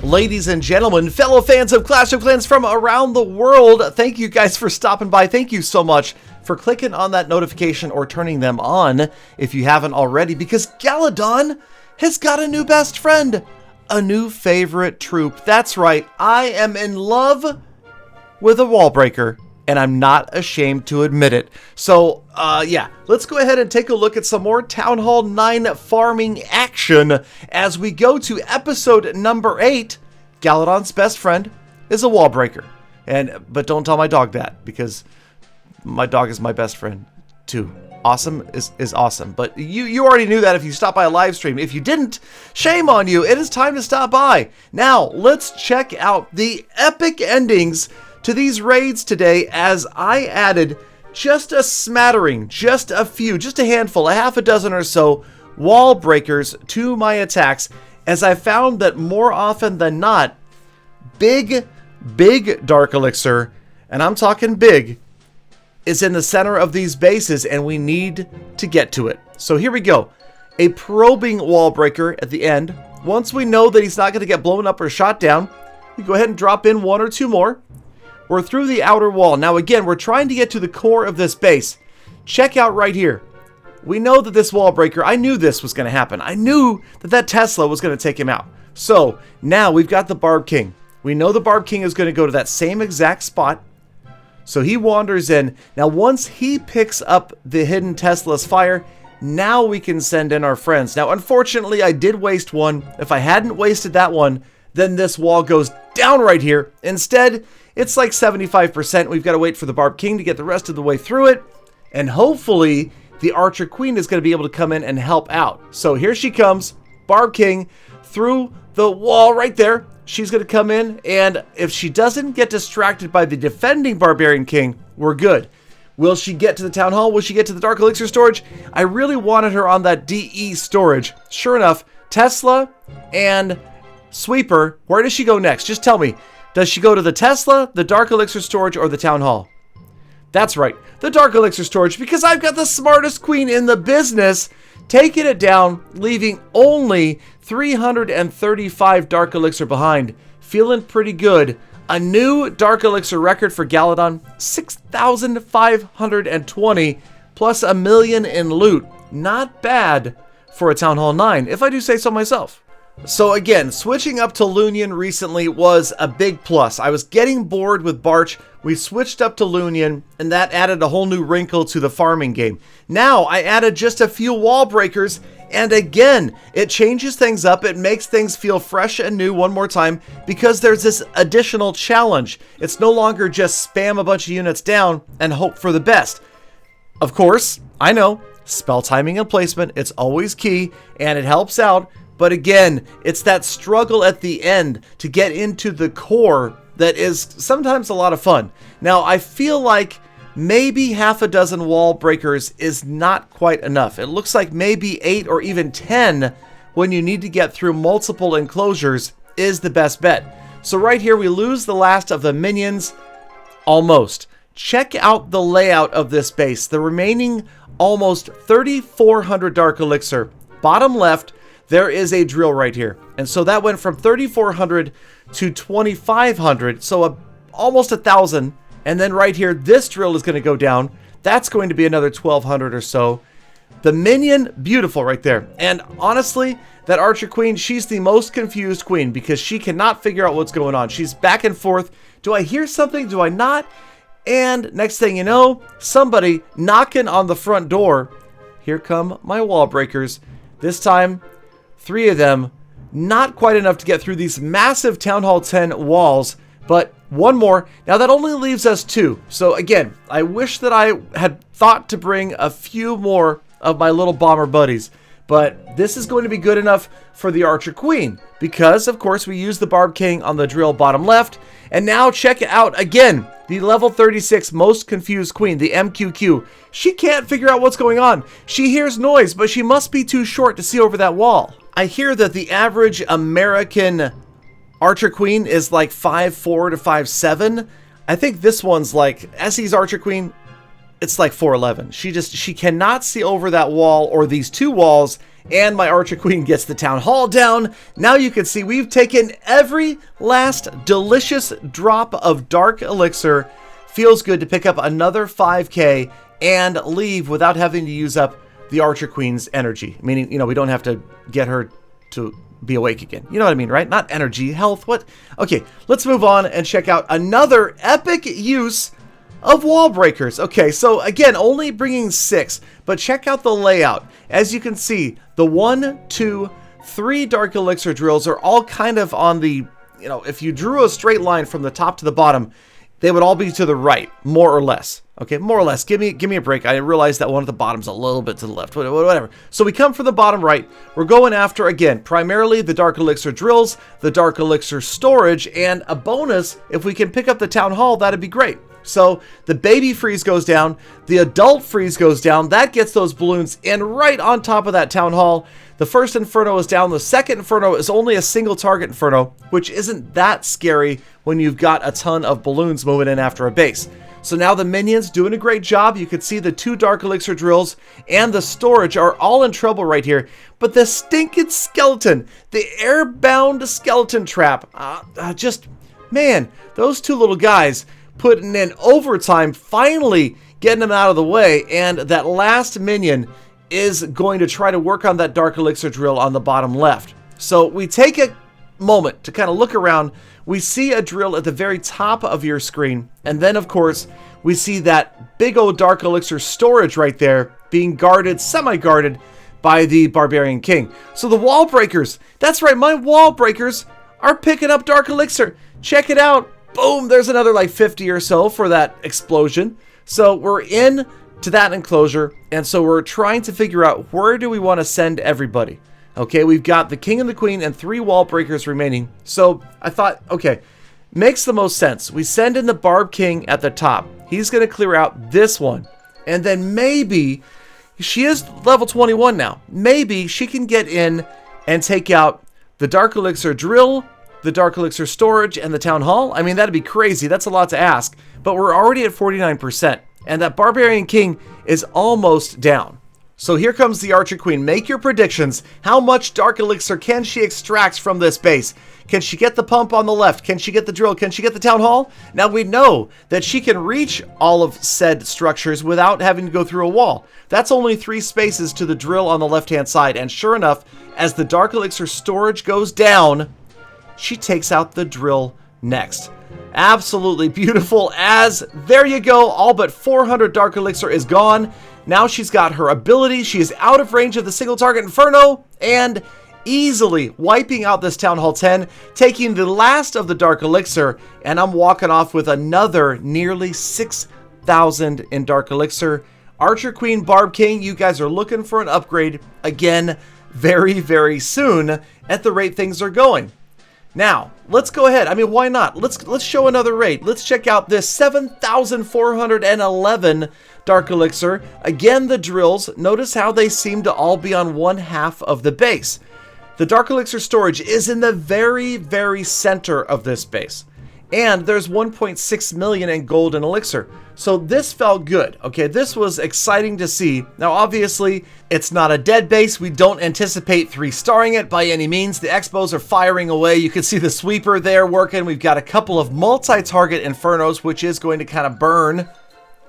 Ladies and gentlemen, fellow fans of Clash of Clans from around the world, thank you guys for stopping by. Thank you so much for clicking on that notification or turning them on if you haven't already, because Galadon has got a new best friend, a new favorite troop. That's right, I am in love with a wall breaker, and I'm not ashamed to admit it. So, yeah, let's go ahead and take a look at some more Town Hall 9 farming action as we go to episode number 8. Galadon's best friend is a wall breaker. But don't tell my dog that, because my dog is my best friend too. Awesome is awesome. But you already knew that if you stopped by a live stream. If you didn't, shame on you. It is time to stop by. Now, let's check out the epic endings to these raids today, as I added just a smattering, just a few, just a handful, a half a dozen or so wall breakers to my attacks, as I found that more often than not, big Dark Elixir, and I'm talking big, is in the center of these bases, and we need to get to it. So here we go. A probing wall breaker at the end. Once we know that he's not going to get blown up or shot down, we go ahead and drop in one or two more. We're through the outer wall. Now again, we're trying to get to the core of this base. Check out right here. We know that this wall breaker, I knew this was going to happen. I knew that Tesla was going to take him out. So now we've got the Barb King. We know the Barb King is going to go to that same exact spot. So he wanders in. Now once he picks up the hidden Tesla's fire, now we can send in our friends. Now unfortunately I did waste one. If I hadn't wasted that one, then this wall goes down right here. Instead, it's like 75%. We've got to wait for the Barb King to get the rest of the way through it. And hopefully the Archer Queen is going to be able to come in and help out. So here she comes, Barb King, through the wall right there. She's going to come in, and if she doesn't get distracted by the defending Barbarian King, we're good. Will she get to the Town Hall? Will she get to the Dark Elixir storage? I really wanted her on that DE storage. Sure enough, Tesla and Sweeper, where does she go next? Just tell me. Does she go to the Tesla, the Dark Elixir storage, or the Town Hall? That's right, the Dark Elixir storage, because I've got the smartest queen in the business, taking it down, leaving only 335 Dark Elixir behind. Feeling pretty good. A new Dark Elixir record for Galadon, 6,520 plus 1 million in loot. Not bad for a Town Hall 9, if I do say so myself. So again, switching up to Lunion recently was a big plus. I was getting bored with Barch. We switched up to Lunion, and that added a whole new wrinkle to the farming game. Now I added just a few wall breakers, and again, it changes things up. It makes things feel fresh and new one more time, because there's this additional challenge. It's no longer just spam a bunch of units down and hope for the best. Of course, I know, spell timing and placement, it's always key, and it helps out. But again, it's that struggle at the end to get into the core that is sometimes a lot of fun. Now, I feel like maybe half a dozen wall breakers is not quite enough. It looks like maybe 8 or even 10 when you need to get through multiple enclosures is the best bet. So right here, we lose the last of the minions, almost. Check out the layout of this base. The remaining almost 3,400 Dark Elixir. Bottom left, there is a drill right here. And so that went from 3,400 to 2,500. So almost 1,000. And then right here, this drill is going to go down. That's going to be another 1,200 or so. The minion, beautiful right there. And honestly, that Archer Queen, she's the most confused queen because she cannot figure out what's going on. She's back and forth. Do I hear something? Do I not? And next thing you know, somebody knocking on the front door. Here come my wall breakers. This time, 3 of them, not quite enough to get through these massive Town Hall 10 walls, but one more. Now that only leaves us 2. So again, I wish that I had thought to bring a few more of my little bomber buddies, but this is going to be good enough for the Archer Queen because, of course, we use the Barb King on the drill bottom left. And now check out again the level 36 most confused queen, the MQQ. She can't figure out what's going on. She hears noise, but she must be too short to see over that wall. I hear that the average American Archer Queen is like 5'4" to 5'7". I think this one's like, Essie's Archer Queen, it's like 411. She cannot see over that wall or these two walls, and my Archer Queen gets the Town Hall down. Now you can see we've taken every last delicious drop of Dark Elixir. Feels good to pick up another 5k and leave without having to use up the Archer Queen's energy. Meaning, you know, we don't have to get her to be awake again. You know what I mean, right? Not energy, health, what? Okay, let's move on and check out another epic use of wall breakers. Okay, so again, only bringing 6, but check out the layout. As you can see, the 1, 2, 3 Dark Elixir drills are all kind of on the, you know, if you drew a straight line from the top to the bottom, they would all be to the right, more or less. Okay, more or less. Give me a break. I realize that one at the bottom's a little bit to the left, whatever. So we come from the bottom right. We're going after, again, primarily the Dark Elixir drills, the Dark Elixir storage, and a bonus, if we can pick up the Town Hall, that'd be great. So the baby freeze goes down, the adult freeze goes down, that gets those balloons in right on top of that Town Hall. The first Inferno is down, the second Inferno is only a single target Inferno, which isn't that scary when you've got a ton of balloons moving in after a base. So now the minions doing a great job. You can see the 2 Dark Elixir drills and the storage are all in trouble right here. But the stinking skeleton, the airbound skeleton trap, just, man, those 2 little guys putting in overtime, finally getting them out of the way, and that last minion is going to try to work on that Dark Elixir drill on the bottom left. So we take a moment to kind of look around. We see a drill at the very top of your screen, and then of course we see that big old Dark Elixir storage right there being guarded, semi-guarded by the Barbarian King. So the wall breakers, that's right, my wall breakers are picking up Dark Elixir. Check it out. Boom, there's another like 50 or so for that explosion. So we're in to that enclosure, and so we're trying to figure out where do we want to send everybody. Okay, we've got the King and the Queen and 3 wall breakers remaining. So I thought, okay, makes the most sense. We send in the Barb King at the top. He's going to clear out this one. And then maybe, she is level 21 now. Maybe she can get in and take out the Dark Elixir drill, the Dark Elixir storage, and the Town Hall. I mean, that'd be crazy. That's a lot to ask. But we're already at 49%. And that Barbarian King is almost down. So here comes the Archer Queen. Make your predictions. How much Dark Elixir can she extract from this base? Can she get the pump on the left? Can she get the drill? Can she get the Town Hall? Now we know that she can reach all of said structures without having to go through a wall. That's only 3 spaces to the drill on the left-hand side. And sure enough, as the Dark Elixir storage goes down, she takes out the drill next. Absolutely beautiful, as there you go, all but 400 Dark Elixir is gone. Now she's got her ability, she is out of range of the single target Inferno, and easily wiping out this Town Hall 10, taking the last of the Dark Elixir, and I'm walking off with another nearly 6,000 in Dark Elixir. Archer Queen, Barb King, you guys are looking for an upgrade again very, very soon at the rate things are going. Now, let's go ahead. I mean, why not? Let's show another rate. Let's check out this 7,411 Dark Elixir. Again, the drills. Notice how they seem to all be on one half of the base. The Dark Elixir storage is in the very, very center of this base. And there's 1.6 million in gold and elixir. So this felt good. Okay, this was exciting to see. Now, obviously, it's not a dead base. We don't anticipate 3-starring it by any means. The Expos are firing away. You can see the sweeper there working. We've got a couple of multi-target Infernos, which is going to kind of burn,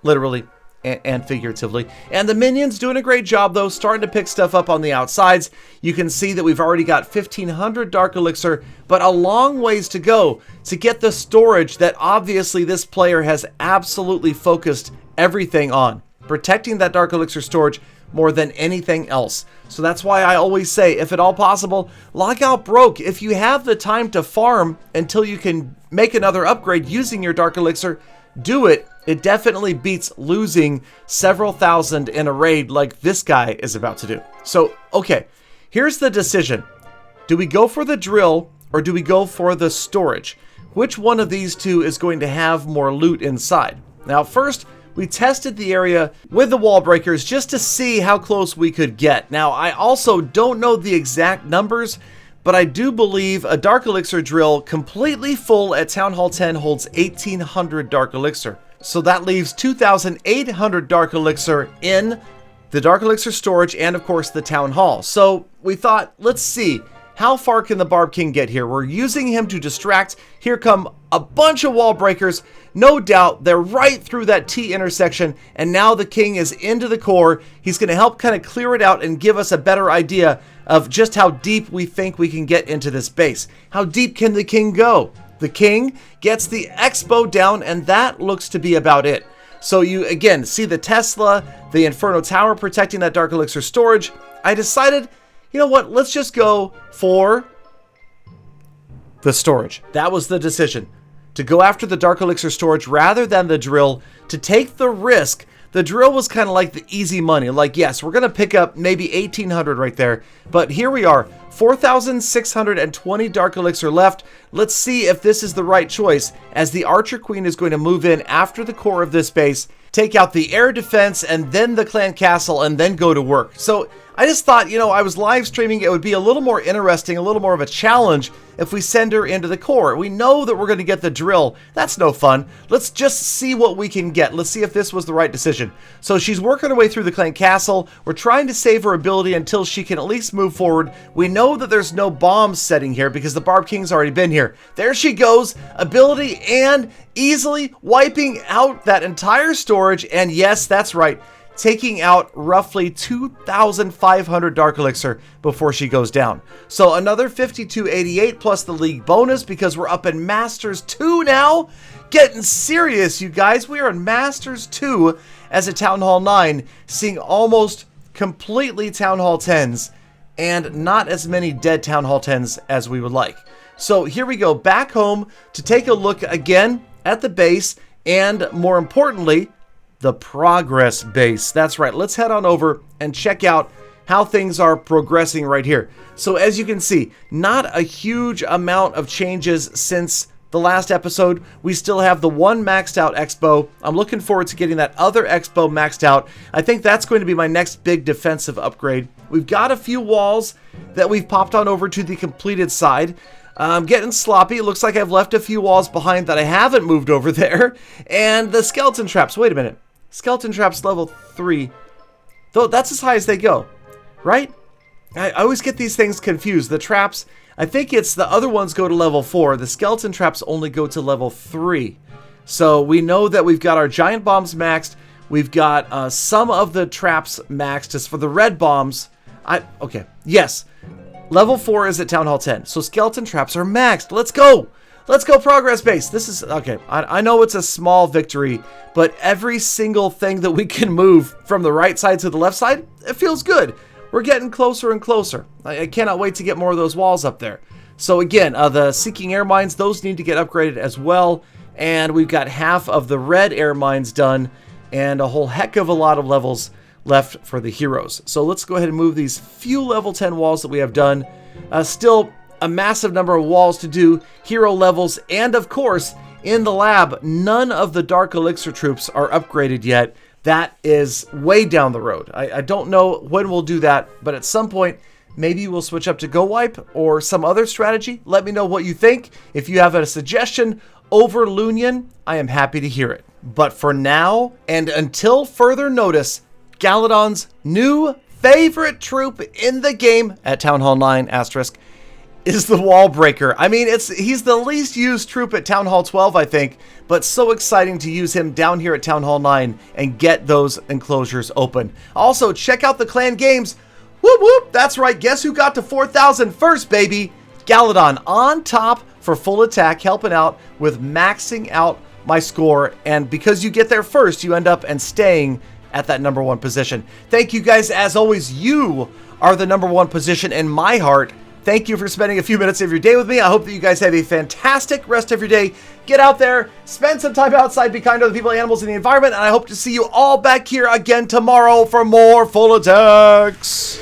literally and figuratively. And the minions doing a great job, though, starting to pick stuff up on the outsides. You can see that we've already got 1,500 Dark Elixir, but a long ways to go to get the storage that obviously this player has absolutely focused everything on. Protecting that Dark Elixir storage more than anything else. So that's why I always say, if at all possible, log out broke. If you have the time to farm until you can make another upgrade using your Dark Elixir, do it. It definitely beats losing several thousand in a raid like this guy is about to do. So, okay, here's the decision. Do we go for the drill or do we go for the storage? Which one of these two is going to have more loot inside? Now, first, we tested the area with the wall breakers just to see how close we could get. Now, I also don't know the exact numbers, but I do believe a Dark Elixir drill completely full at Town Hall 10 holds 1,800 Dark Elixir. So that leaves 2,800 Dark Elixir in the Dark Elixir storage and, of course, the Town Hall. So we thought, let's see, how far can the Barb King get here? We're using him to distract. Here come a bunch of wall breakers. No doubt, they're right through that T intersection, and now the King is into the core. He's going to help kind of clear it out and give us a better idea of just how deep we think we can get into this base. How deep can the King go? The King gets the Expo down, and that looks to be about it. So you, again, see the Tesla, the Inferno Tower protecting that Dark Elixir storage. I decided, you know what, let's just go for the storage. That was the decision. To go after the Dark Elixir storage rather than the drill, to take the risk. The drill was kind of like the easy money. Like, yes, we're going to pick up maybe 1,800 right there. But here we are, 4,620 Dark Elixir left. Let's see if this is the right choice, as the Archer Queen is going to move in after the core of this base, take out the air defense, and then the clan castle, and then go to work. So I just thought, you know, I was live streaming. It would be a little more interesting, a little more of a challenge if we send her into the core. We know that we're going to get the drill. That's no fun. Let's just see what we can get. Let's see if this was the right decision. So she's working her way through the clan castle. We're trying to save her ability until she can at least move forward. We know that there's no bombs setting here because the Barb King's already been here. There she goes. Ability and easily wiping out that entire storage. And yes, that's right, taking out roughly 2,500 Dark Elixir before she goes down. So another 5288 plus the league bonus because we're up in Masters 2 now. Getting serious, you guys. We are in Masters 2 as a Town Hall 9, seeing almost completely Town Hall 10s and not as many dead Town Hall 10s as we would like. So here we go, back home to take a look again at the base and, more importantly, the progress base. That's right. Let's head on over and check out how things are progressing right here. So as you can see, not a huge amount of changes since the last episode. We still have the one maxed out Expo. I'm looking forward to getting that other Expo maxed out. I think that's going to be my next big defensive upgrade. We've got a few walls that we've popped on over to the completed side. I'm getting sloppy. It looks like I've left a few walls behind that I haven't moved over there. And the skeleton traps. Wait a minute. Skeleton traps level 3. Though that's as high as they go, right? I always get these things confused. The traps, I think it's the other ones go to level 4. The skeleton traps only go to level 3. So we know that we've got our giant bombs maxed. We've got some of the traps maxed. As for the red bombs, okay, yes. Level 4 is at Town Hall 10. So skeleton traps are maxed. Let's go. Let's go progress base. This is, okay, I know it's a small victory, but every single thing that we can move from the right side to the left side, it feels good. We're getting closer and closer. I cannot wait to get more of those walls up there. So again, the Seeking Air Mines, those need to get upgraded as well. And we've got half of the red air mines done and a whole heck of a lot of levels left for the heroes. So let's go ahead and move these few level 10 walls that we have done. Still a massive number of walls to do, hero levels, and of course, in the lab, none of the Dark Elixir troops are upgraded yet. That is way down the road. I don't know when we'll do that, but at some point, maybe we'll switch up to Go Wipe or some other strategy. Let me know what you think. If you have a suggestion over Lunian, I am happy to hear it. But for now, and until further notice, Galadon's new favorite troop in the game at Town Hall 9 * is the Wall Breaker. I mean, he's the least used troop at Town Hall 12, I think, but so exciting to use him down here at Town Hall 9 and get those enclosures open. Also, check out the clan games. Whoop whoop, that's right, guess who got to 4,000 first, baby? Galadon on top for full attack, helping out with maxing out my score, and because you get there first, you end up and staying at that #1 position. Thank you guys, as always. You are the #1 position in my heart. Thank you for spending a few minutes of your day with me. I hope that you guys have a fantastic rest of your day. Get out there, spend some time outside, be kind to the people, animals, and the environment, and I hope to see you all back here again tomorrow for more full attacks.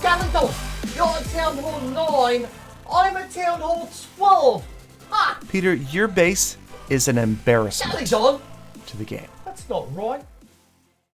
Galadon, you're at Town Hall 9. I'm at Town Hall 12. Ha! Peter, your base is an embarrassment Galadon, to the game. that's not right.